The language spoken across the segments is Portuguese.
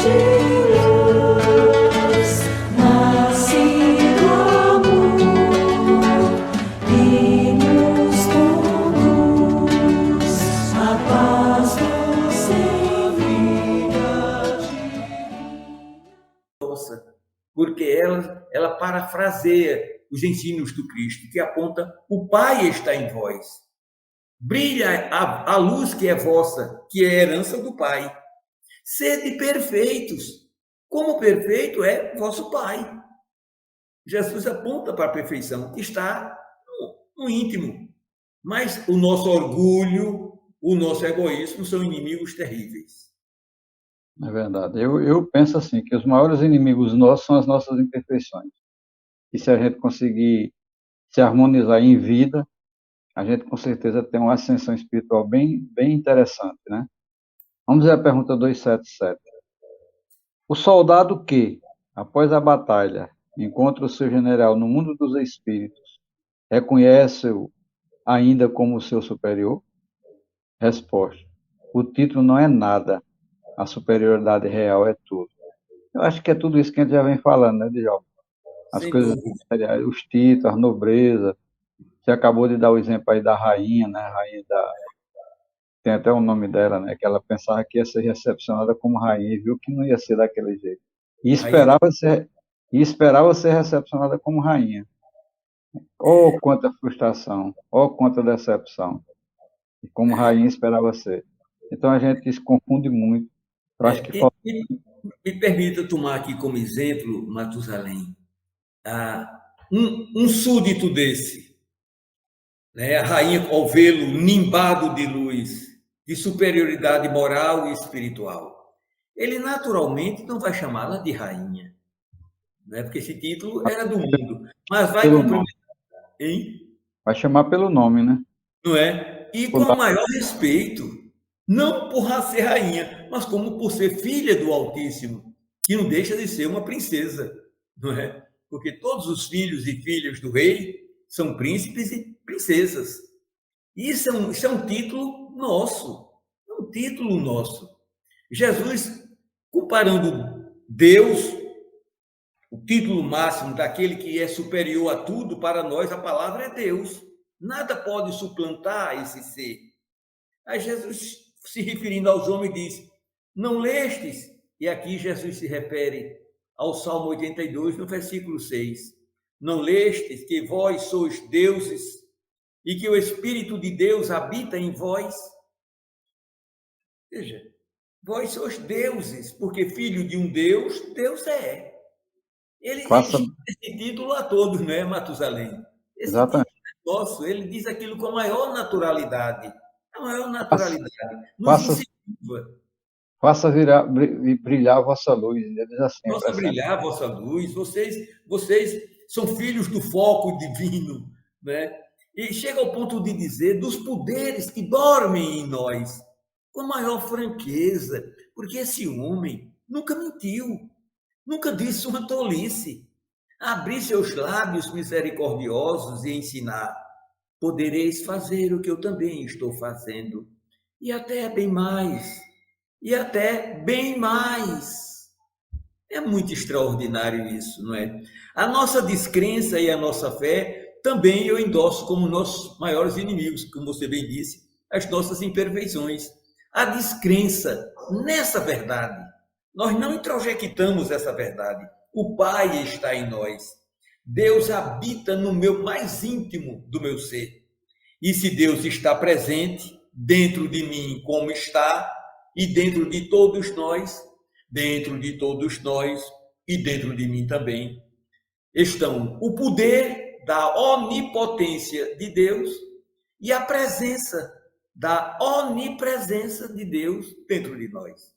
de luz, nasce do amor e nos conduz a paz nos envia. Porque ela parafraseia os ensinos do Cristo, que aponta: o Pai está em vós. Brilha a luz que é vossa, que é a herança do Pai. Sede perfeitos, como perfeito é vosso Pai. Jesus aponta para a perfeição, que está no íntimo. Mas o nosso orgulho, o nosso egoísmo são inimigos terríveis. É verdade. Eu penso assim, que os maiores inimigos nossos são as nossas imperfeições. E se a gente conseguir se harmonizar em vida, a gente com certeza tem uma ascensão espiritual bem interessante, né? Vamos ver a pergunta 277. O soldado que, após a batalha, encontra o seu general no mundo dos espíritos, reconhece-o ainda como seu superior? Resposta: o título não é nada, a superioridade real é tudo. Eu acho que é tudo isso que a gente já vem falando, né, Djalma? As Sem coisas dúvida. materiais, os títulos, a nobreza. Você acabou de dar o exemplo aí da rainha, né? Rainha da... Tem até o nome dela, né? Que ela pensava que ia ser recepcionada como rainha e viu que não ia ser daquele jeito. E Rainha do... esperava ser recepcionada como rainha. Oh, quanta frustração! Oh, quanta decepção! E como rainha esperava ser. Então a gente se confunde muito. Eu acho que falta... Me permita tomar aqui como exemplo, Matusalém, um súdito desse, né? A rainha ao vê-lo nimbado de luz, de superioridade moral e espiritual. Ele naturalmente não vai chamá-la de rainha, né? Porque esse título era do mundo, mas vai pelo nome. cumprimentar, hein? Vai chamar pelo nome, né? Não é? E com Por o maior respeito, não por ser rainha, mas como por ser filha do Altíssimo, que não deixa de ser uma princesa, não é? Porque todos os filhos e filhas do rei são príncipes e princesas. Isso é um título nosso, é um título nosso. Jesus, comparando Deus, o título máximo daquele que é superior a tudo, para nós a palavra é Deus. Nada pode suplantar esse ser. Aí Jesus, se referindo aos homens, diz: não lestes? E aqui Jesus se refere ao Salmo 82, no versículo 6. Não lestes que vós sois deuses e que o Espírito de Deus habita em vós? Veja, vós sois deuses, porque filho de um Deus, Deus é. Ele Faça... chama esse título a todos, não é, Matusalém? Esse título Exatamente. é nosso, ele diz aquilo com a maior naturalidade. A maior naturalidade. Nos Faça, incentiva. faça brilhar a vossa luz. Ele diz assim, Faça brilhar a vossa luz. Vocês são filhos do foco divino, né? E chega ao ponto de dizer dos poderes que dormem em nós, com a maior franqueza, porque esse homem nunca mentiu, nunca disse uma tolice. Abrir seus lábios misericordiosos e ensinar: podereis fazer o que eu também estou fazendo, e até bem mais, e até bem mais. É muito extraordinário isso, não é? A nossa descrença e a nossa fé também eu endosso como nossos maiores inimigos, como você bem disse, as nossas imperfeições. A descrença nessa verdade. Nós não introjetamos essa verdade. O Pai está em nós. Deus habita no meu mais íntimo do meu ser. E se Deus está presente dentro de mim, como está, e dentro de todos nós e dentro de mim também, estão o poder da onipotência de Deus e a presença da onipresença de Deus dentro de nós.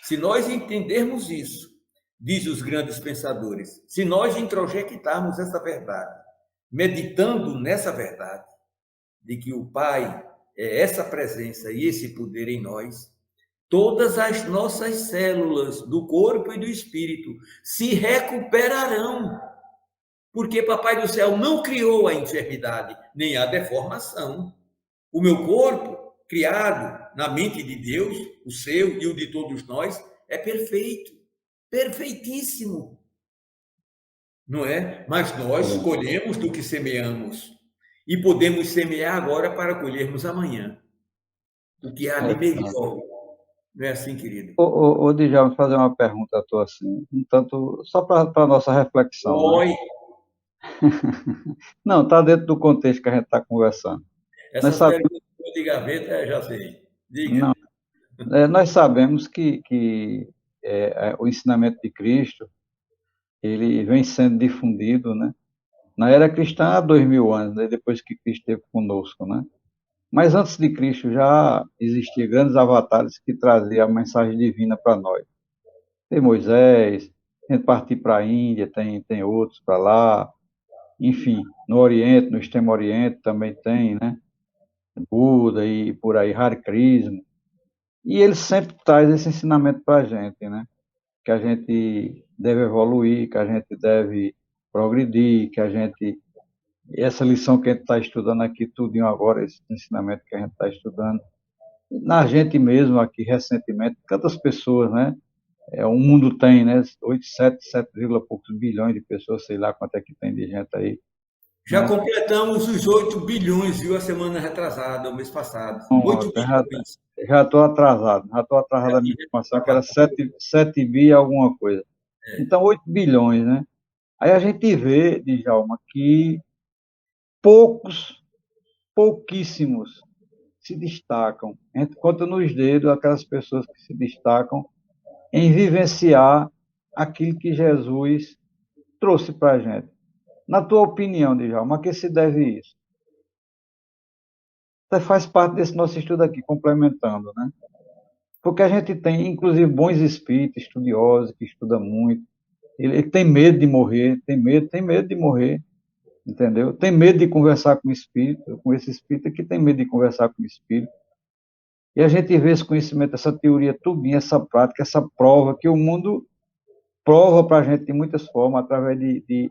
Se nós entendermos isso, diz os grandes pensadores, se nós introjectarmos essa verdade, meditando nessa verdade, de que o Pai é essa presença e esse poder em nós, todas as nossas células do corpo e do espírito se recuperarão, porque Papai do Céu não criou a enfermidade, nem a deformação. O meu corpo, criado na mente de Deus, o seu e o de todos nós, é perfeito, perfeitíssimo, não é? Mas nós colhemos do que semeamos e podemos semear agora para colhermos amanhã o que há de melhor. Não é assim, querido? Djalma, fazer uma pergunta a tu assim, um tanto, só para a nossa reflexão, né? Oi, Não, está dentro do contexto que a gente está conversando. Nós essas sabemos, perguntas de gaveta, já sei. Diga. não, nós sabemos que o ensinamento de Cristo, ele vem sendo difundido, né? Na era cristã há 2000 anos, né? Depois que Cristo esteve conosco, né? Mas antes de Cristo já existiam grandes avatares que traziam a mensagem divina para nós. Tem Moisés, tem partir para a Índia, tem outros para lá, enfim, no Oriente, no Extremo Oriente também tem, né? Buda e por aí, Hare Krishna. E ele sempre traz esse ensinamento para a gente, né? Que a gente deve evoluir, que a gente deve progredir, que a gente... Essa lição que a gente está estudando aqui, tudinho agora, esse ensinamento que a gente está estudando, na gente mesmo aqui recentemente, tantas pessoas, né? O mundo tem, né? 7 poucos bilhões de pessoas, sei lá quanto é que tem de gente aí, Já né? completamos os 8 bilhões, viu, a semana retrasada, o mês passado. 8 bilhões. Já estou atrasado a minha informação, que era 7 bi alguma coisa. Então, 8 bilhões, né? Aí a gente vê, Djalma, que pouquíssimos se destacam. A gente conta nos dedos aquelas pessoas que se destacam em vivenciar aquilo que Jesus trouxe para a gente. Na tua opinião, Djalma, a que se deve isso? Você faz parte desse nosso estudo aqui, complementando, né? Porque a gente tem, inclusive, bons espíritos, estudiosos, que estudam muito. Ele tem medo de morrer, tem medo de morrer, entendeu? Tem medo de conversar com o espírito, com esse espírito que tem medo de conversar com o espírito. E a gente vê esse conhecimento, essa teoria, tudinho, essa prática, essa prova, que o mundo prova para a gente de muitas formas, através de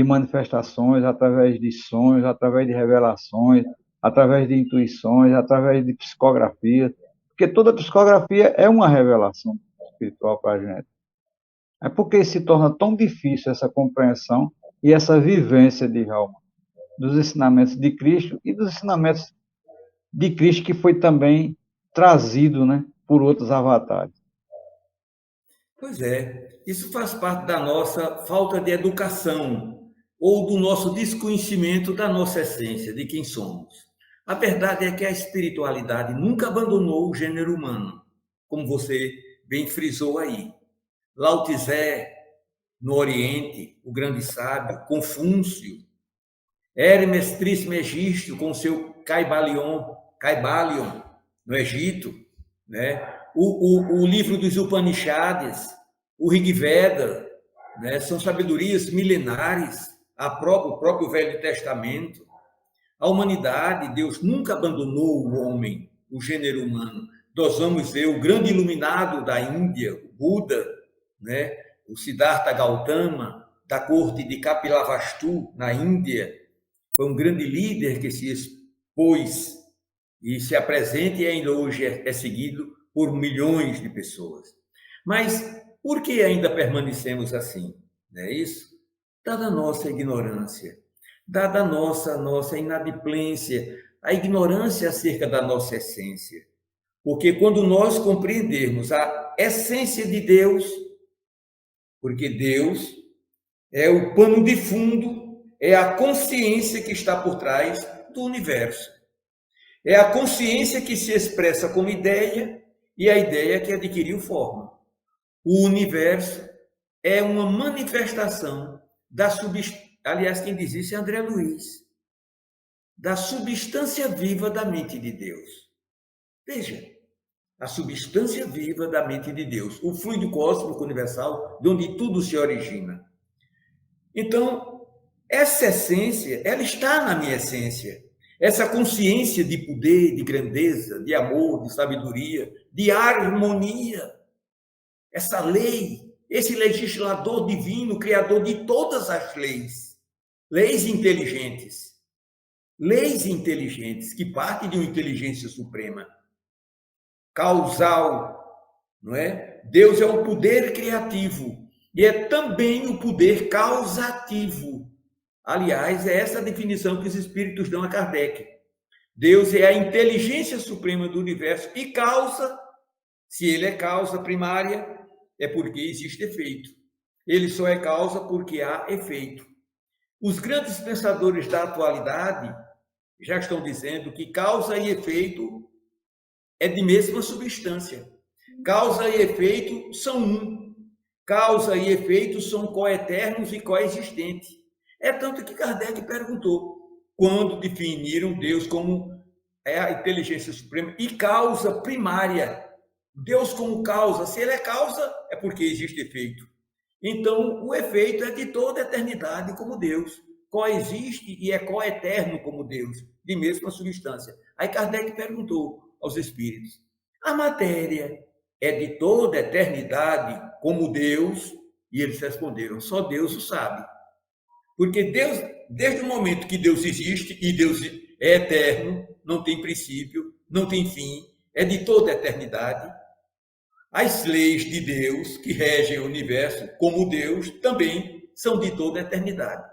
manifestações, através de sonhos, através de revelações, através de intuições, através de psicografia, porque toda psicografia é uma revelação espiritual para a gente. É porque se torna tão difícil essa compreensão e essa vivência de alma dos ensinamentos de Cristo e dos ensinamentos de Cristo que foi também trazido, né, por outros avatares. Pois é, isso faz parte da nossa falta de educação ou do nosso desconhecimento da nossa essência, de quem somos. A verdade é que a espiritualidade nunca abandonou o gênero humano, como você bem frisou aí. Lao Tse, no Oriente, o grande sábio, Confúcio, Hermes Trismegisto com seu Caibalion, no Egito, né? O livro dos Upanishads, o Rig Veda, né? São sabedorias milenares, o próprio Velho Testamento. A humanidade, Deus nunca abandonou o homem, o gênero humano. Nós vamos ver o grande iluminado da Índia, o Buda, né? O Siddhartha Gautama, da corte de Kapilavastu, na Índia, foi um grande líder que se expôs e se apresenta e ainda hoje é seguido por milhões de pessoas. Mas por que ainda permanecemos assim? Não é isso? Dada a nossa ignorância, dada a nossa inadimplência, a ignorância acerca da nossa essência. Porque quando nós compreendermos a essência de Deus, porque Deus é o pano de fundo, é a consciência que está por trás do universo. É a consciência que se expressa como ideia e a ideia que adquiriu forma. O universo é uma manifestação da substância, aliás, quem diz isso é André Luiz, da substância viva da mente de Deus. Veja, a substância viva da mente de Deus, o fluido cósmico universal, de onde tudo se origina. Então, essa essência, ela está na minha essência. Essa consciência de poder, de grandeza, de amor, de sabedoria, de harmonia. Essa lei, esse legislador divino, criador de todas as leis. Leis inteligentes. Leis inteligentes que partem de uma inteligência suprema. Causal, não é? Deus é o poder criativo e é também o poder causativo. Aliás, é essa a definição que os espíritos dão a Kardec. Deus é a inteligência suprema do universo e causa, se ele é causa primária, é porque existe efeito. Ele só é causa porque há efeito. Os grandes pensadores da atualidade já estão dizendo que causa e efeito é de mesma substância. Causa e efeito são um. Causa e efeito são coeternos e coexistentes. É tanto que Kardec perguntou quando definiram Deus como a inteligência suprema e causa primária. Deus como causa, se ele é causa, é porque existe efeito. Então, o efeito é de toda a eternidade como Deus. Coexiste e é coeterno como Deus, de mesma substância. Aí Kardec perguntou aos espíritos: a matéria é de toda a eternidade como Deus? E eles responderam: só Deus o sabe. Porque Deus, desde o momento que Deus existe, e Deus é eterno, não tem princípio, não tem fim, é de toda a eternidade, as leis de Deus que regem o universo, como Deus, também são de toda a eternidade.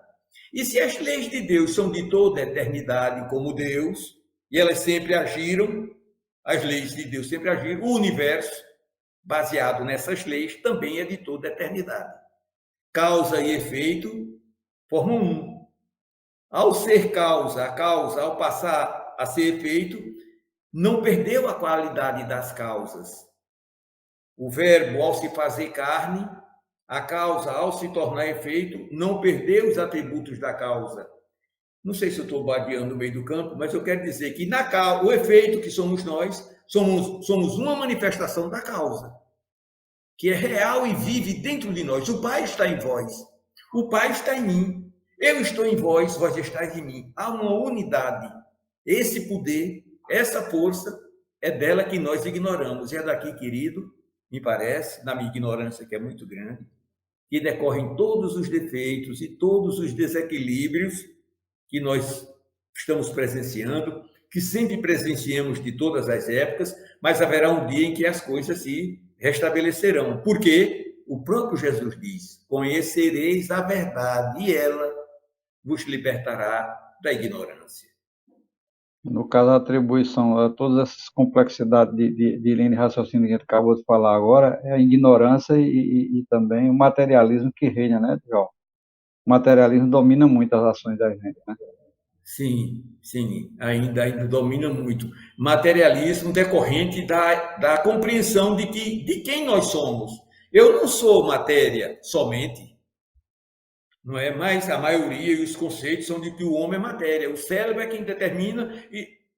E se as leis de Deus são de toda a eternidade, como Deus, e elas sempre agiram, as leis de Deus sempre agiram, o universo, baseado nessas leis, também é de toda a eternidade. Causa e efeito formam um. Ao ser causa, a causa, ao passar a ser efeito, não perdeu a qualidade das causas. O verbo, ao se fazer carne, a causa, ao se tornar efeito, não perdeu os atributos da causa. Não sei se eu estou badeando no meio do campo, mas eu quero dizer que o efeito que somos nós, somos uma manifestação da causa, que é real e vive dentro de nós. O Pai está em vós, o Pai está em mim, eu estou em vós, vós estáis em mim. Há uma unidade. Esse poder, essa força, é dela que nós ignoramos. E é daqui, querido, me parece, na minha ignorância, que é muito grande, que decorrem todos os defeitos e todos os desequilíbrios que nós estamos presenciando, que sempre presenciamos de todas as épocas, mas haverá um dia em que as coisas se restabelecerão. Porque o próprio Jesus diz: conhecereis a verdade e ela vos libertará da ignorância. No caso, a atribuição a todas essas complexidades de linha de raciocínio que a gente acabou de falar agora é a ignorância e também o materialismo que reina, né, João? O materialismo domina muito as ações da gente, né? Sim, ainda domina muito. Materialismo decorrente da compreensão de quem nós somos. Eu não sou matéria somente, não é? Mas a maioria e os conceitos são de que o homem é matéria. O cérebro é quem determina.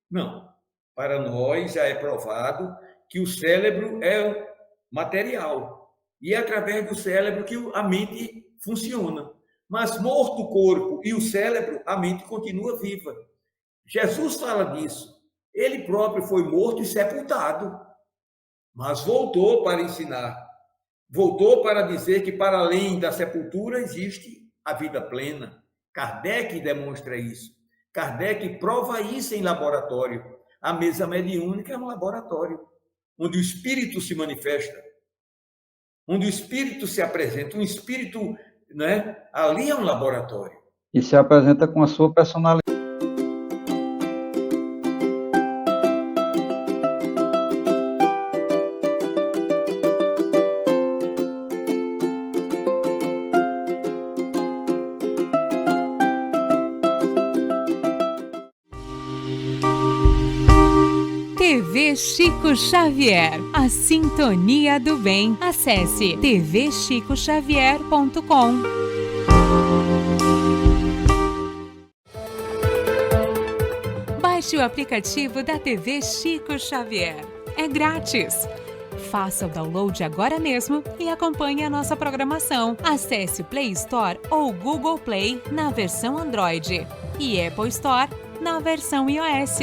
Não, para nós já é provado que o cérebro é material. E é através do cérebro que a mente funciona. Mas morto o corpo e o cérebro, a mente continua viva. Jesus fala disso. Ele próprio foi morto e sepultado, mas voltou para ensinar. Voltou para dizer que para além da sepultura existe a vida plena. Kardec demonstra isso. Kardec prova isso em laboratório. A mesa mediúnica é um laboratório, onde o espírito se manifesta, onde o espírito se apresenta. Um espírito, né? Ali é um laboratório. E se apresenta com a sua personalidade. TV Chico Xavier, a sintonia do bem. Acesse tvchicoxavier.com. Baixe o aplicativo da TV Chico Xavier. É grátis. Faça o download agora mesmo e acompanhe a nossa programação. Acesse o Play Store ou Google Play na versão Android e Apple Store na versão iOS.